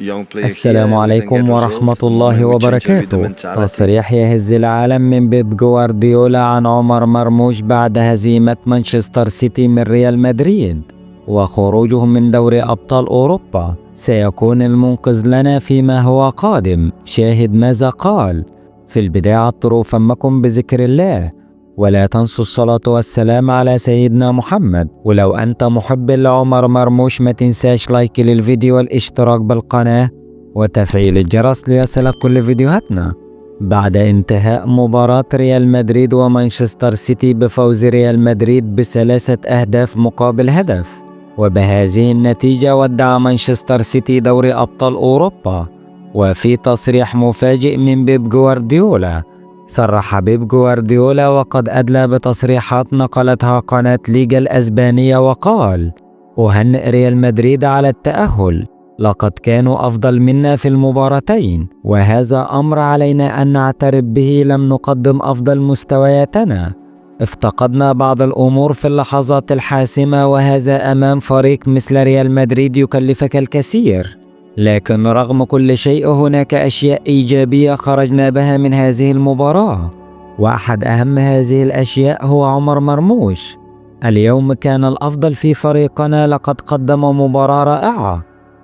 السلام عليكم ورحمة الله وبركاته. تصريح يهز العالم من بيب جوارديولا عن عمر مرموش بعد هزيمة مانشستر سيتي من ريال مدريد وخروجهم من دوري أبطال أوروبا سيكون المنقذ لنا فيما هو قادم. شاهد ماذا قال. في البداية عطروا فمكم بذكر الله ولا تنسوا الصلاة والسلام على سيدنا محمد. ولو أنت محب لعمر مرموش ما تنساش لايك للفيديو والاشتراك بالقناة وتفعيل الجرس ليصلك كل فيديوهاتنا. بعد انتهاء مباراة ريال مدريد ومانشستر سيتي بفوز ريال مدريد ب3 أهداف مقابل هدف، وبهذه النتيجة ودع مانشستر سيتي دوري أبطال أوروبا. وفي تصريح مفاجئ من بيب جوارديولا، صرح بيب جوارديولا وقد أدلى بتصريحات نقلتها قناة ليجا الأسبانية وقال: أهنئ ريال مدريد على التأهل، لقد كانوا أفضل منا في المباراتين وهذا أمر علينا أن نعترف به. لم نقدم أفضل مستوياتنا، افتقدنا بعض الأمور في اللحظات الحاسمة وهذا أمام فريق مثل ريال مدريد يكلفك الكثير، لكن رغم كل شيء هناك أشياء إيجابية خرجنا بها من هذه المباراة، وأحد أهم هذه الأشياء هو عمر مرموش. اليوم كان الأفضل في فريقنا، لقد قدم مباراة رائعة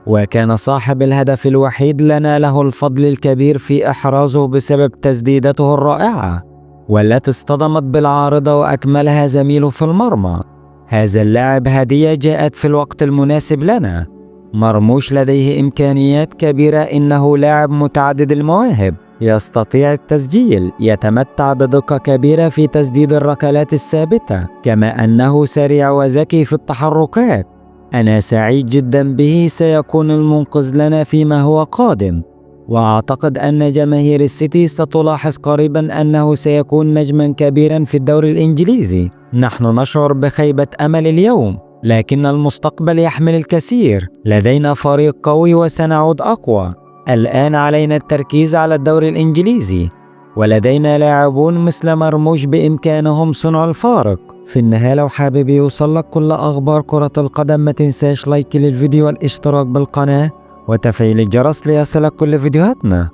وكان صاحب الهدف الوحيد لنا، له الفضل الكبير في إحرازه بسبب تسديدته الرائعة والتي اصطدمت بالعارضة وأكملها زميله في المرمى. هذا اللاعب هدية جاءت في الوقت المناسب لنا. مرموش لديه إمكانيات كبيرة، إنه لاعب متعدد المواهب، يستطيع التسجيل، يتمتع بدقة كبيرة في تسديد الركلات الثابتة، كما أنه سريع وذكي في التحركات. أنا سعيد جدا به، سيكون المنقذ لنا فيما هو قادم، وأعتقد أن جماهير السيتي ستلاحظ قريبا أنه سيكون نجما كبيرا في الدوري الإنجليزي. نحن نشعر بخيبة أمل اليوم، لكن المستقبل يحمل الكثير. لدينا فريق قوي وسنعود أقوى. الآن علينا التركيز على الدوري الإنجليزي، ولدينا لاعبون مثل مرموش بإمكانهم صنع الفارق. في النهاية لو حابب يوصلك كل أخبار كرة القدم ما تنساش لايك للفيديو والاشتراك بالقناة وتفعيل الجرس ليصلك كل فيديوهاتنا.